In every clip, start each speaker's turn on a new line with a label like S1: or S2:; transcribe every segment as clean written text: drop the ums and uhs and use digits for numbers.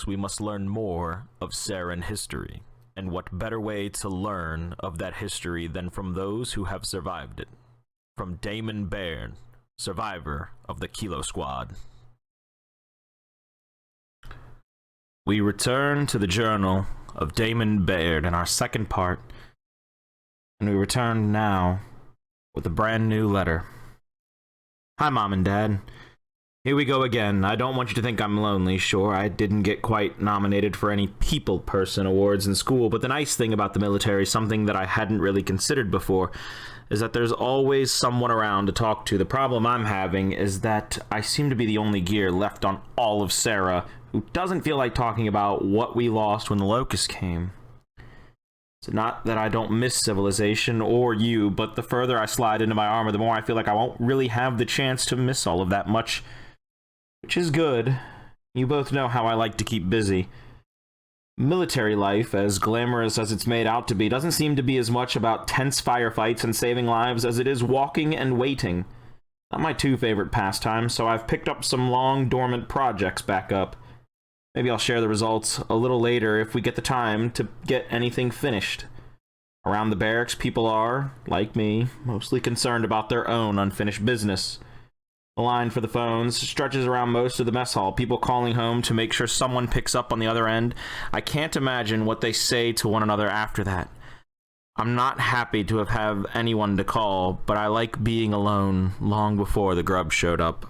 S1: books, we must learn more of Saren history. And what better way to learn of that history than from those who have survived it? From Damon Baird, survivor of the Kilo Squad. We return to the journal of Damon Baird in our second part, and we return now with a brand new letter. Hi, Mom and Dad. Here we go again. I don't want you to think I'm lonely. Sure, I didn't get quite nominated for any People Person awards in school, but the nice thing about the military, something that I hadn't really considered before, is that there's always someone around to talk to. The problem I'm having is that I seem to be the only gear left on all of Sarah who doesn't feel like talking about what we lost when the Locust came. It's not that I don't miss civilization or you, but the further I slide into my armor, the more I feel like I won't really have the chance to miss all of that much. Which is good. You both know how I like to keep busy. Military life, as glamorous as it's made out to be, doesn't seem to be as much about tense firefights and saving lives as it is walking and waiting. Not my two favorite pastimes, so I've picked up some long dormant projects back up. Maybe I'll share the results a little later if we get the time to get anything finished. Around the barracks, people are, like me, mostly concerned about their own unfinished business. The line for the phones stretches around most of the mess hall, people calling home to make sure someone picks up on the other end. I can't imagine what they say to one another after that. I'm not happy to have anyone to call, but I like being alone long before the grub showed up.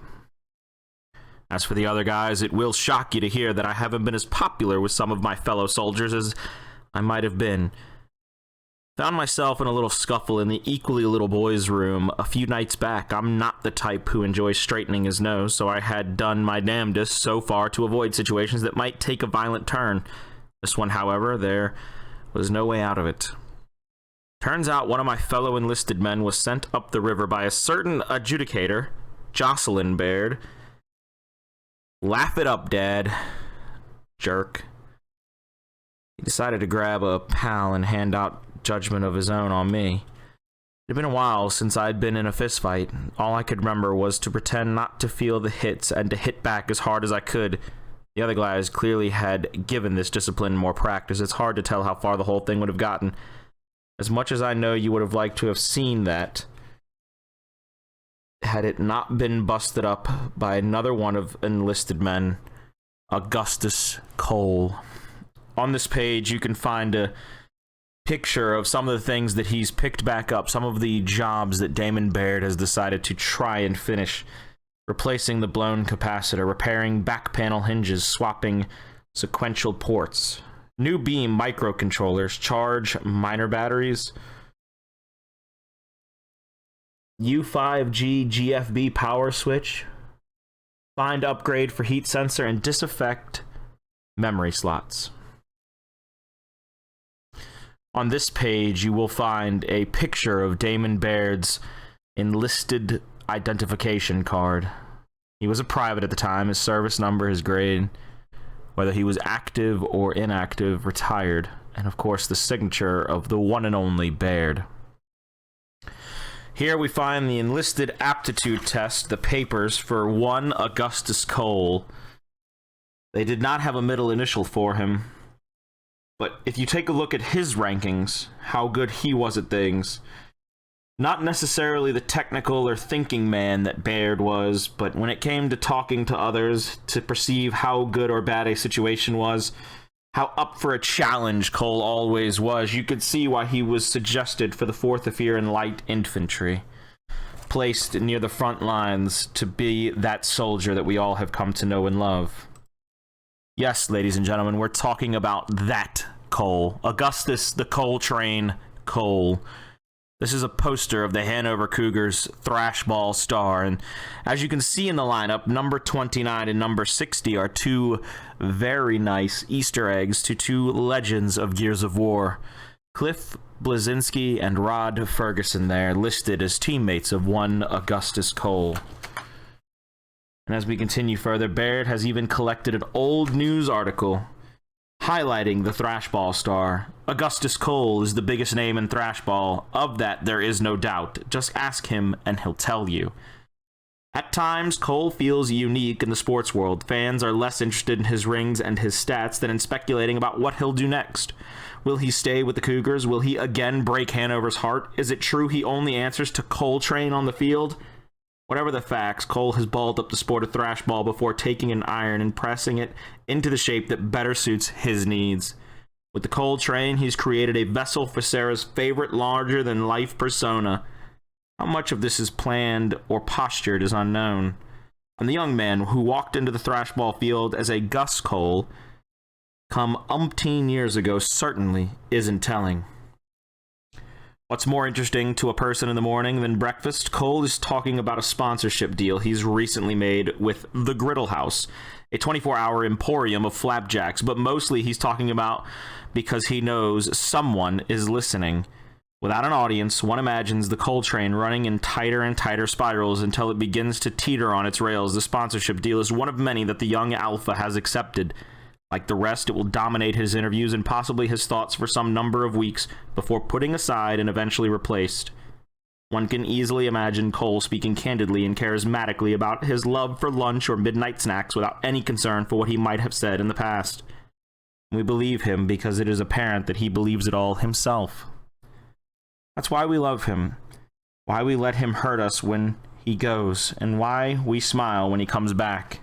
S1: As for the other guys, it will shock you to hear that I haven't been as popular with some of my fellow soldiers as I might have been. Found myself in a little scuffle in the equally little boys' room a few nights back. I'm not the type who enjoys straightening his nose, so I had done my damnedest so far to avoid situations that might take a violent turn. This one, however, there was no way out of it. Turns out one of my fellow enlisted men was sent up the river by a certain adjudicator, Jocelyn Baird. Laugh it up, Dad. Jerk. He decided to grab a pal and hand out judgment of his own on me. It had been a while since I'd been in a fistfight. All I could remember was to pretend not to feel the hits and to hit back as hard as I could. The other guys clearly had given this discipline more practice. It's hard to tell how far the whole thing would have gotten. As much as I know you would have liked to have seen that, had it not been busted up by another one of enlisted men, Augustus Cole. On this page, you can find a picture of some of the things that he's picked back up, some of the jobs that Damon Baird has decided to try and finish. Replacing the blown capacitor, repairing back panel hinges, swapping sequential ports, new beam microcontrollers, charge minor batteries, U5G GFB power switch, find upgrade for heat sensor, and disaffect memory slots. On this page, you will find a picture of Damon Baird's enlisted identification card. He was a private at the time, his service number, his grade, whether he was active or inactive, retired, and of course the signature of the one and only Baird. Here we find the enlisted aptitude test, the papers for one Augustus Cole. They did not have a middle initial for him. But if you take a look at his rankings, how good he was at things, not necessarily the technical or thinking man that Baird was, but when it came to talking to others, to perceive how good or bad a situation was, how up for a challenge Cole always was, you could see why he was suggested for the 4th Afiran Light Infantry, placed near the front lines to be that soldier that we all have come to know and love. Yes, ladies and gentlemen, we're talking about that Cole. Augustus the Cole Train Cole. This is a poster of the Hanover Cougars Thrashball Star, and as you can see in the lineup, number 29 and number 60 are two very nice Easter eggs to two legends of Gears of War. Cliff Blazinski and Rod Ferguson there, listed as teammates of one Augustus Cole. And as we continue further, Baird has even collected an old news article highlighting the Thrashball Star. Augustus Cole is the biggest name in Thrashball. Of that, there is no doubt. Just ask him and he'll tell you. At times, Cole feels unique in the sports world. Fans are less interested in his rings and his stats than in speculating about what he'll do next. Will he stay with the Cougars? Will he again break Hanover's heart? Is it true he only answers to Coltrane on the field? Whatever the facts, Cole has balled up the sport of thrash ball before taking an iron and pressing it into the shape that better suits his needs. With the Coltrane, he's created a vessel for Sarah's favorite larger-than-life persona. How much of this is planned or postured is unknown. And the young man who walked into the thrash ball field as a Gus Cole come umpteen years ago certainly isn't telling. What's more interesting to a person in the morning than breakfast? Cole is talking about a sponsorship deal he's recently made with the Griddle House, a 24-hour emporium of flapjacks, but mostly he's talking about because he knows someone is listening. Without an audience, one imagines the Cole train running in tighter and tighter spirals until it begins to teeter on its rails. The sponsorship deal is one of many that the young alpha has accepted. Like the rest, it will dominate his interviews and possibly his thoughts for some number of weeks before putting aside and eventually replaced. One can easily imagine Cole speaking candidly and charismatically about his love for lunch or midnight snacks without any concern for what he might have said in the past. We believe him because it is apparent that he believes it all himself. That's why we love him, why we let him hurt us when he goes, and why we smile when he comes back.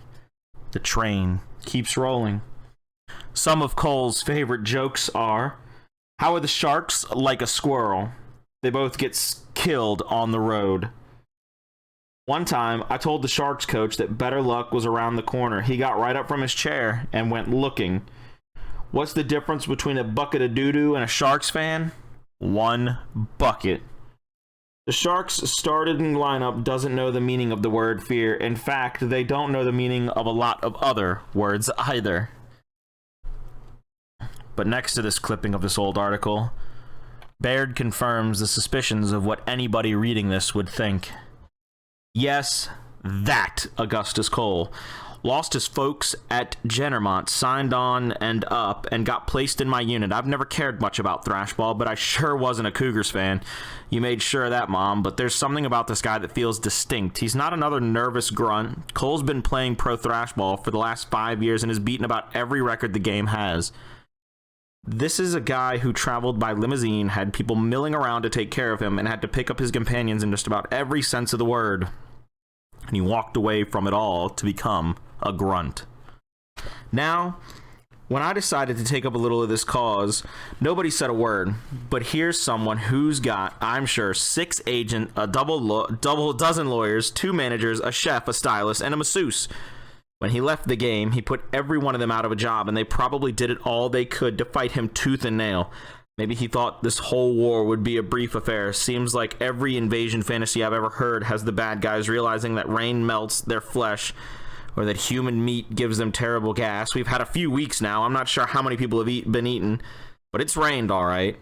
S1: The train keeps rolling. Some of Cole's favorite jokes are, how are the Sharks like a squirrel? They both get killed on the road. One time, I told the Sharks coach that better luck was around the corner. He got right up from his chair and went looking. What's the difference between a bucket of doo-doo and a Sharks fan? One bucket. The Sharks starting lineup doesn't know the meaning of the word fear. In fact, they don't know the meaning of a lot of other words either. But next to this clipping of this old article, Baird confirms the suspicions of what anybody reading this would think. Yes, that Augustus Cole lost his folks at Jennermont, signed on and up, and got placed in my unit. I've never cared much about thrash ball, but I sure wasn't a Cougars fan. You made sure of that, Mom, but there's something about this guy that feels distinct. He's not another nervous grunt. Cole's been playing pro thrash ball for the last 5 years and has beaten about every record the game has. This is a guy who traveled by limousine, had people milling around to take care of him, and had to pick up his companions in just about every sense of the word. And he walked away from it all to become a grunt. Now, when I decided to take up a little of this cause, nobody said a word, but here's someone who's got, I'm sure, 6 agents, a double dozen lawyers, 2 managers, a chef, a stylist, and a masseuse. When he left the game, he put every one of them out of a job, and they probably did it all they could to fight him tooth and nail. Maybe he thought this whole war would be a brief affair. Seems like every invasion fantasy I've ever heard has the bad guys realizing that rain melts their flesh, or that human meat gives them terrible gas. We've had a few weeks now. I'm not sure how many people have been eaten, but it's rained all right.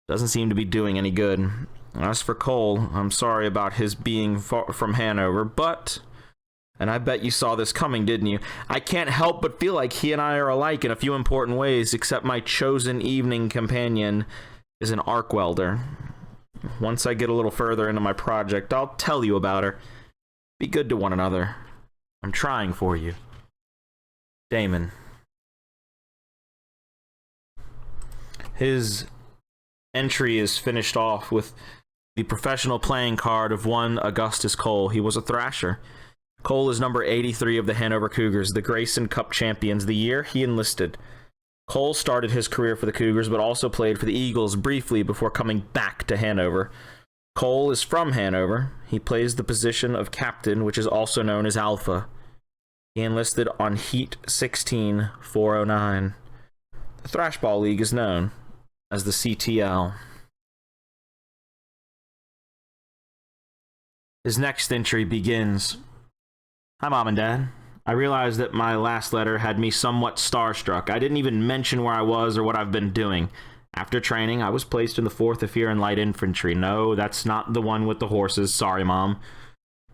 S1: Doesn't seem to be doing any good. As for Cole, I'm sorry about his being far from Hanover, but... and I bet you saw this coming, didn't you? I can't help but feel like he and I are alike in a few important ways, except my chosen evening companion is an arc welder. Once I get a little further into my project, I'll tell you about her. Be good to one another. I'm trying for you. Damon. His entry is finished off with the professional playing card of one Augustus Cole. He was a thrasher. Cole is number 83 of the Hanover Cougars, the Grayson Cup champions, the year he enlisted. Cole started his career for the Cougars, but also played for the Eagles briefly before coming back to Hanover. Cole is from Hanover. He plays the position of captain, which is also known as Alpha. He enlisted on Heat 16-409. The Thrashball League is known as the CTL. His next entry begins... Hi, Mom and Dad. I realized that my last letter had me somewhat starstruck. I didn't even mention where I was or what I've been doing. After training, I was placed in the 4th Afiran Light Infantry. No, that's not the one with the horses. Sorry, Mom.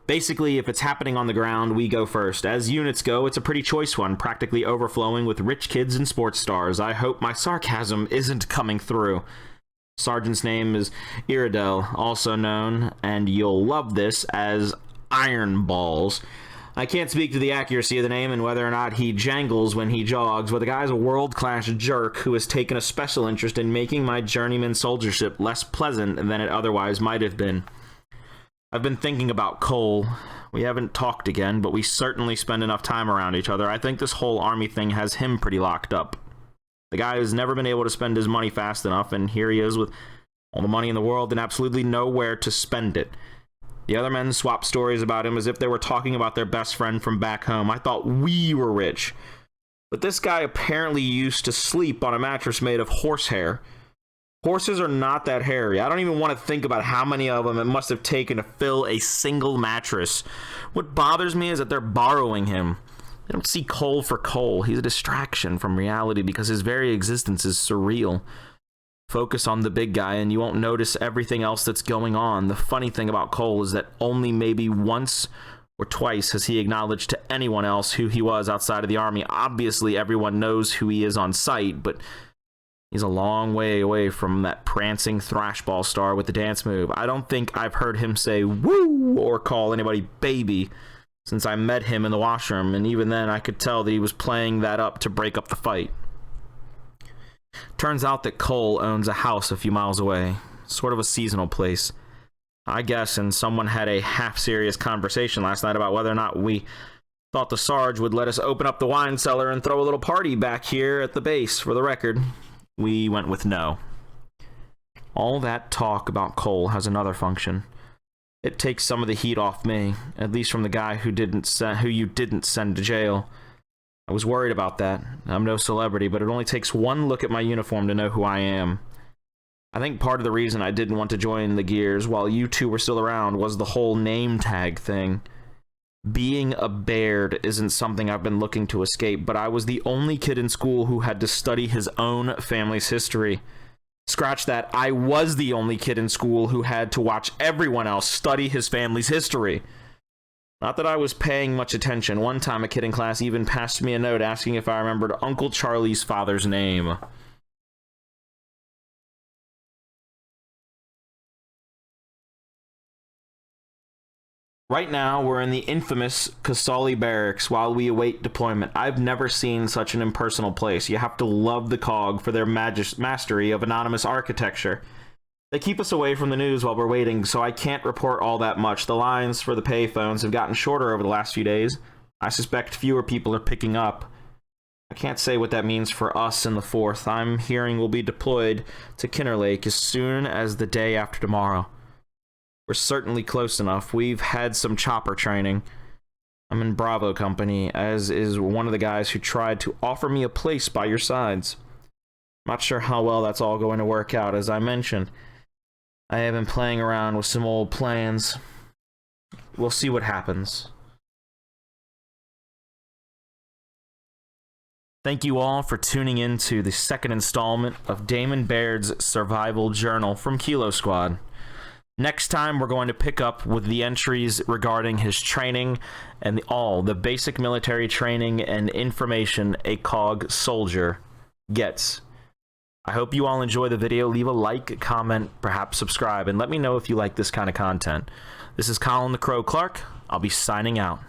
S1: Basically, if it's happening on the ground, we go first. As units go, it's a pretty choice one, practically overflowing with rich kids and sports stars. I hope my sarcasm isn't coming through. Sergeant's name is Iridel, also known, and you'll love this, as Iron Balls. I can't speak to the accuracy of the name and whether or not he jangles when he jogs, but the guy's a world-class jerk who has taken a special interest in making my journeyman soldiership less pleasant than it otherwise might have been. I've been thinking about Cole. We haven't talked again, but we certainly spend enough time around each other. I think this whole army thing has him pretty locked up. The guy who's never been able to spend his money fast enough, and here he is with all the money in the world and absolutely nowhere to spend it. The other men swap stories about him as if they were talking about their best friend from back home. I thought we were rich. But this guy apparently used to sleep on a mattress made of horsehair. Horses are not that hairy. I don't even want to think about how many of them it must have taken to fill a single mattress. What bothers me is that they're borrowing him. They don't see Cole for Cole. He's a distraction from reality because his very existence is surreal. Focus on the big guy and you won't notice everything else that's going on. The funny thing about Cole is that only maybe once or twice has he acknowledged to anyone else who he was outside of the army. Obviously, everyone knows who he is on sight, but he's a long way away from that prancing thrashball star with the dance move. I don't think I've heard him say woo or call anybody baby since I met him in the washroom, and even then I could tell that he was playing that up to break up the fight. Turns out that Cole owns a house a few miles away, sort of a seasonal place. I guess, and someone had a half-serious conversation last night about whether or not we thought the Sarge would let us open up the wine cellar and throw a little party back here at the base. For the record, we went with no. All that talk about Cole has another function. It takes some of the heat off me, at least from the guy who you didn't send to jail. I was worried about that. I'm no celebrity, but it only takes one look at my uniform to know who I am. I think part of the reason I didn't want to join the Gears while you two were still around was the whole name tag thing. Being a Baird isn't something I've been looking to escape, but I was the only kid in school who had to study his own family's history. Scratch that, I was the only kid in school who had to watch everyone else study his family's history. Not that I was paying much attention. One time a kid in class even passed me a note asking if I remembered Uncle Charlie's father's name. Right now, we're in the infamous Kasali Barracks while we await deployment. I've never seen such an impersonal place. You have to love the COG for their mastery of anonymous architecture. They keep us away from the news while we're waiting, so I can't report all that much. The lines for the payphones have gotten shorter over the last few days. I suspect fewer people are picking up. I can't say what that means for us in the 4th. I'm hearing we'll be deployed to Kinner Lake as soon as the day after tomorrow. We're certainly close enough. We've had some chopper training. I'm in Bravo Company, as is one of the guys who tried to offer me a place by your sides. Not sure how well that's all going to work out, as I mentioned. I have been playing around with some old plans. We'll see what happens. Thank you all for tuning in to the second installment of Damon Baird's Survival Journal from Kilo Squad. Next time, we're going to pick up with the entries regarding his training and all the basic military training and information a COG soldier gets. I hope you all enjoy the video. Leave a like, comment, perhaps subscribe, and let me know if you like this kind of content. This is Colin the Crow Clark. I'll be signing out.